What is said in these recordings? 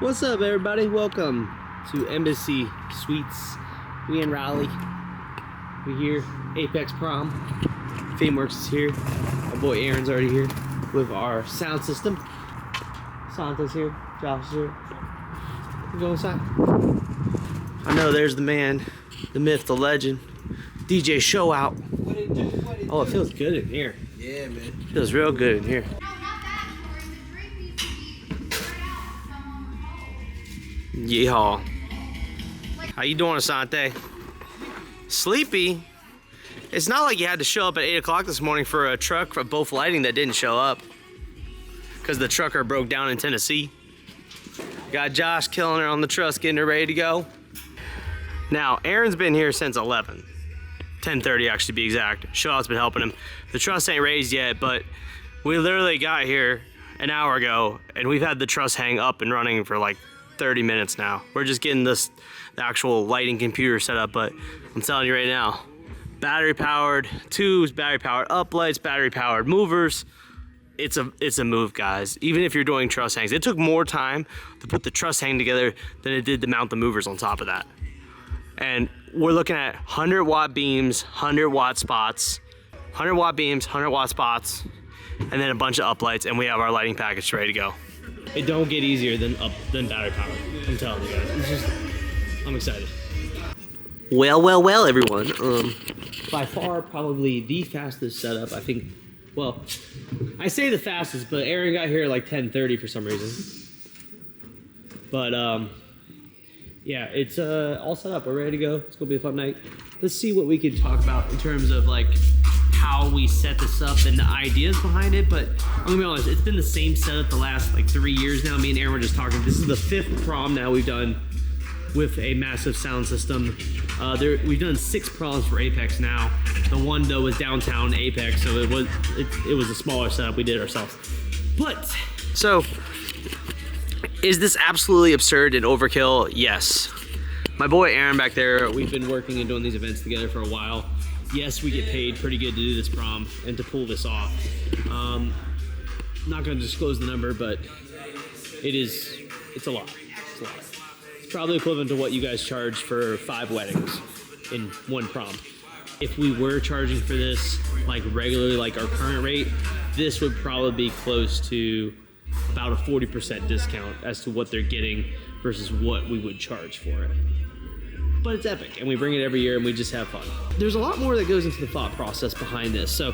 What's up, everybody? Welcome to Embassy Suites. We in Raleigh. We here, Apex Prom. Fameworks is here. Our boy Aaron's already here with our sound system. Santa's here. Josh is here. We go inside. I know there's the man, the myth, the legend, DJ Show Out. What it do? Oh, it feels good in here. Yeah, man. It feels real good in here. Yeehaw. How you doing, Asante? Sleepy? It's not like you had to show up at 8 o'clock this morning for a truck for both lighting that didn't show up because the trucker broke down in Tennessee. Got Josh killing her on the truss, getting her ready to go. Now, Aaron's been here since 10:30 actually to be exact. Showout's been helping him. The truss ain't raised yet, but we literally got here an hour ago and we've had the truss hang up and running for like 30 minutes now. We're just getting the actual lighting computer set up, but I'm telling you right now, battery powered tubes, battery powered uplights, battery powered movers. It's a move, guys. Even if you're doing truss hangs, it took more time to put the truss hang together than it did to mount the movers on top of that. And we're looking at 100-watt beams, 100-watt spots, 100-watt beams, 100-watt spots, and then a bunch of uplights, and we have our lighting package ready to go. It don't get easier than battery powered. I'm telling you guys. It's just, I'm excited. Well, everyone. By far, probably the fastest setup. I think. Well, I say the fastest, but Aaron got here at like 10:30 for some reason. But yeah, it's all set up. We're ready to go. It's gonna be a fun night. Let's see what we can talk about in terms of like how we set this up and the ideas behind it. But I'm gonna be honest, it's been the same setup the last like 3 years now. Me and Aaron were just talking. This is the 5th prom now we've done with a massive sound system. We've done 6 proms for Apex now. The one though was downtown Apex, so it was a smaller setup. We did it ourselves. But so, is this absolutely absurd and overkill? Yes. My boy Aaron back there, we've been working and doing these events together for a while. Yes, we get paid pretty good to do this prom and to pull this off. Not going to disclose the number, but it's a lot. It's a lot. It's probably equivalent to what you guys charge for 5 weddings in one prom. If we were charging for this like regularly, like our current rate, this would probably be close to about a 40% discount as to what they're getting versus what we would charge for it. But it's epic, and we bring it every year, and we just have fun. There's a lot more that goes into the thought process behind this. So,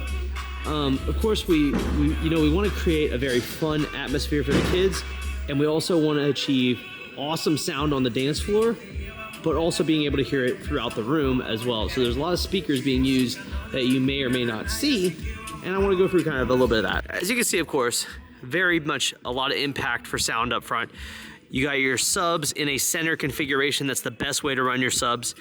of course, we want to create a very fun atmosphere for the kids, and we also want to achieve awesome sound on the dance floor, but also being able to hear it throughout the room as well. So there's a lot of speakers being used that you may or may not see, and I want to go through kind of a little bit of that. As you can see, of course, very much a lot of impact for sound up front. You got your subs in a center configuration. That's the best way to run your subs.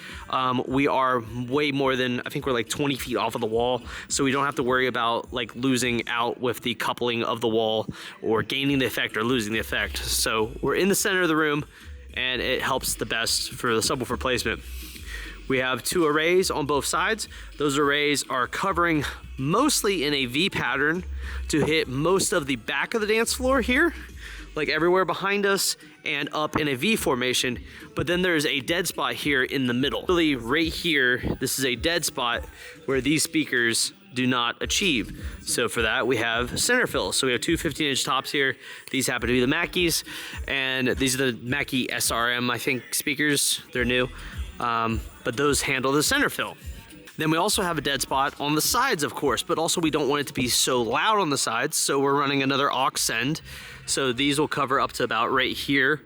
We are way more than, I think we're like 20 feet off of the wall, so we don't have to worry about like losing out with the coupling of the wall or gaining the effect or losing the effect. So we're in the center of the room, and it helps the best for the subwoofer placement. We have 2 arrays on both sides. Those arrays are covering mostly in a V pattern to hit most of the back of the dance floor here, like everywhere behind us and up in a V formation, but then there's a dead spot here in the middle. Really right here, this is a dead spot where these speakers do not achieve. So for that, we have center fill. So we have 2 15-inch tops here. These happen to be the Mackeys, and these are the Mackie SRM, I think, speakers. They're new, but those handle the center fill. Then we also have a dead spot on the sides, of course, but also we don't want it to be so loud on the sides, so we're running another aux send. So these will cover up to about right here.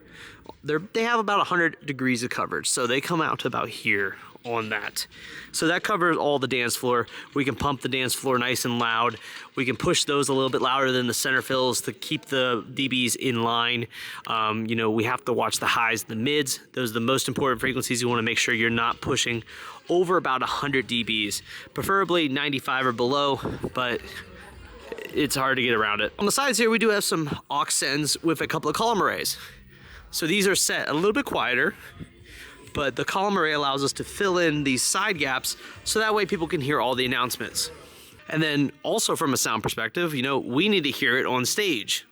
They have about 100 degrees of coverage, so they come out to about here on that. So that covers all the dance floor. We can pump the dance floor nice and loud. We can push those a little bit louder than the center fills to keep the dBs in line. We have to watch the highs and the mids. Those are the most important frequencies. You want to make sure you're not pushing over about 100 dBs, preferably 95 or below, but it's hard to get around it. On the sides here, we do have some aux sends with a couple of column arrays. So these are set a little bit quieter, but the column array allows us to fill in these side gaps so that way people can hear all the announcements. And then also from a sound perspective, we need to hear it on stage.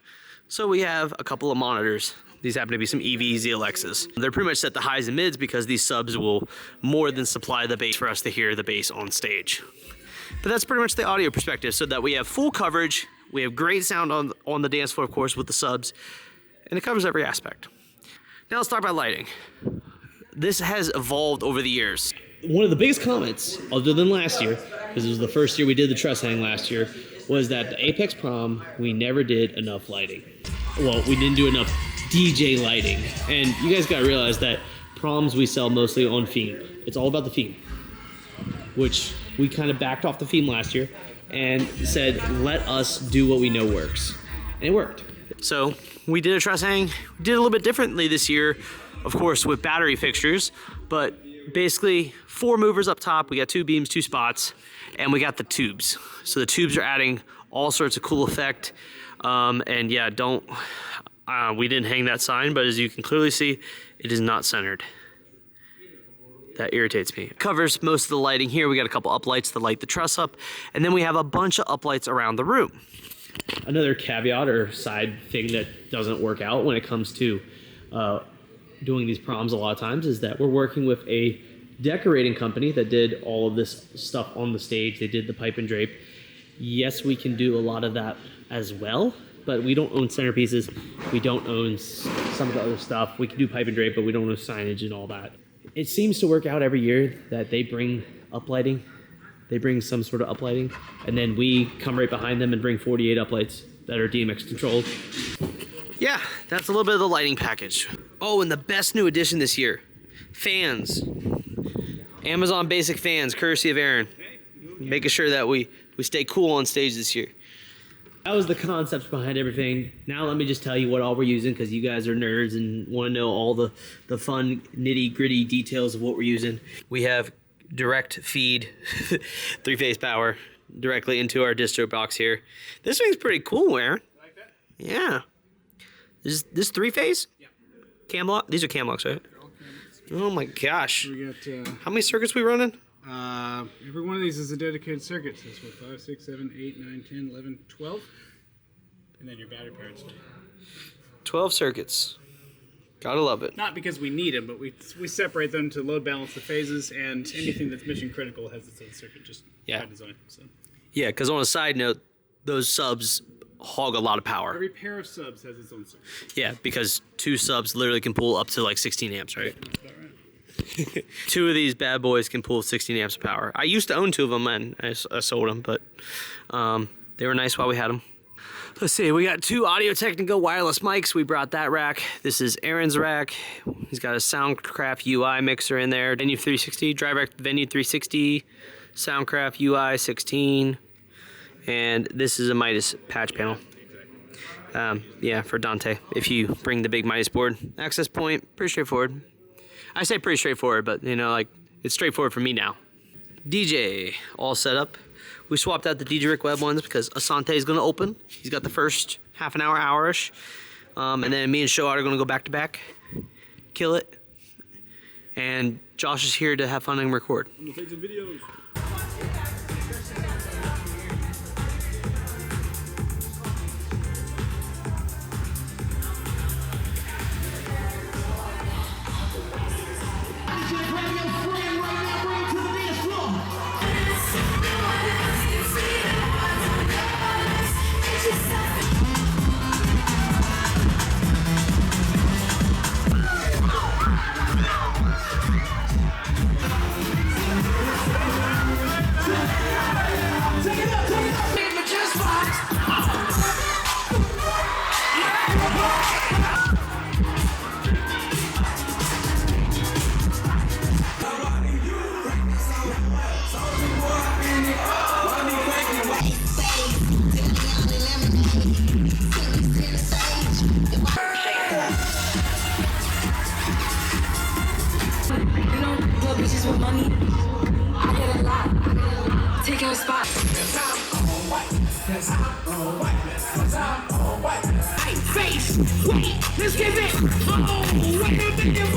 So we have a couple of monitors These happen to be some EV ZLXs. They're pretty much set the highs and mids because these subs will more than supply the bass for us to hear the bass on stage. But that's pretty much the audio perspective, so that we have full coverage, we have great sound on the dance floor, of course, with the subs, and it covers every aspect. Now let's talk about lighting. This has evolved over the years. One of the biggest comments, other than last year, because it was the first year we did the truss hang last year, was that the Apex Prom, we never did enough lighting. Well, we didn't do enough DJ lighting. And you guys gotta realize that proms we sell mostly on theme. It's all about the theme, which we kind of backed off the theme last year and said, let us do what we know works. And it worked. So we did a truss hang. We did it a little bit differently this year, of course, with battery fixtures, but basically 4 movers up top. We got 2 beams, 2 spots, and we got the tubes. So the tubes are adding all sorts of cool effect. And yeah, we didn't hang that sign, but as you can clearly see, it is not centered. That irritates me. It covers most of the lighting here. We got a couple uplights to light the truss up, and then we have a bunch of uplights around the room. Another caveat or side thing that doesn't work out when it comes to doing these proms a lot of times is that we're working with a decorating company that did all of this stuff on the stage. They did the pipe and drape. Yes, we can do a lot of that as well, but we don't own centerpieces. We don't own some of the other stuff. We can do pipe and drape, but we don't own signage and all that. It seems to work out every year that they bring uplighting. They bring some sort of uplighting, and then we come right behind them and bring 48 uplights that are DMX controlled. Yeah, that's a little bit of the lighting package. Oh, and the best new addition this year, fans. Amazon basic fans, courtesy of Aaron. Making sure that we stay cool on stage this year. That was the concept behind everything. Now let me just tell you what all we're using, because you guys are nerds and want to know all the fun, nitty-gritty details of what we're using. We have direct feed, 3-phase power, directly into our distro box here. This thing's pretty cool, Aaron. You like that? Yeah. This 3-phase? Yeah. Cam lock? These are cam locks, right? Oh my gosh. We got, how many circuits we running? every one of these is a dedicated circuit. So it's 5, 6, 7, 8, 9, 10, 11, 12. And then your battery powered stuff. 12 circuits. Gotta love it. Not because we need them, but we separate them to load balance the phases, and anything that's mission critical has its own circuit, just by design. So. Yeah, because on a side note, those subs hog a lot of power. Every pair of subs has its own circuit. Yeah, because 2 subs literally can pull up to like 16 amps, right? That's about right. 2 of these bad boys can pull 16 amps of power. I used to own 2 of them, and I sold them, but they were nice while we had them. Let's see, we got 2 Audio-Technica wireless mics. We brought that rack. This is Aaron's rack. He's got a Soundcraft UI mixer in there. Venue 360, DJRickWebinfo Venue 360, Soundcraft UI 16, and this is a Midas patch panel. Yeah, for Dante, if you bring the big Midas board. Access point, pretty straightforward. I say pretty straightforward, but you know, like, it's straightforward for me now. DJ, all set up. We swapped out the DJRickWeb ones because Asante is going to open. He's got the first half an hour, hour-ish. And then me and Shoat are going to go back-to-back, kill it. And Josh is here to have fun and record. I'm going to take some videos. Let's get it! Oh, wait a minute,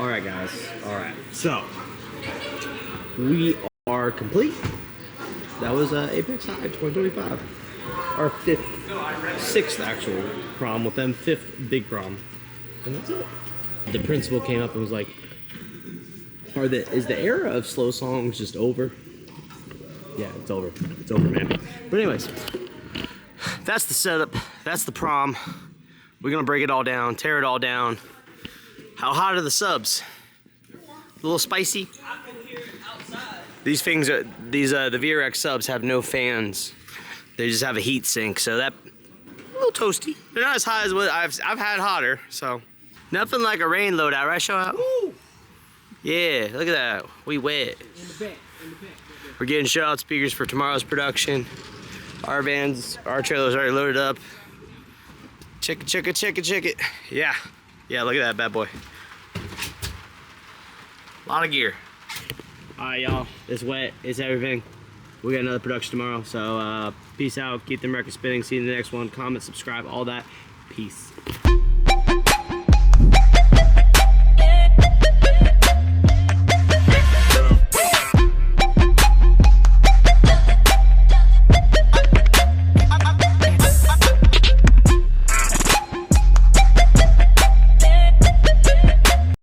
All right, guys. All right. So we are complete. That was Apex High 2025. Our sixth actual prom with them, fifth big prom, and that's it. The principal came up and was like, is the era of slow songs just over? Yeah, it's over. It's over, man. But anyways, that's the setup. That's the prom. We're gonna break it all down, tear it all down. How hot are the subs? A little spicy. These things are the VRX subs have no fans. They just have a heat sink, so that a little toasty. They're not as hot as what I've had hotter, so nothing like a rain loadout, right? Show out. Woo! Yeah, look at that. We wet. In the back. We're getting shout out speakers for tomorrow's production. Our trailer's already loaded up. Check it. Yeah, look at that bad boy. A lot of gear. All right, y'all, it's wet, it's everything. We got another production tomorrow, so peace out, keep them records spinning, see you in the next one, comment, subscribe, all that. Peace.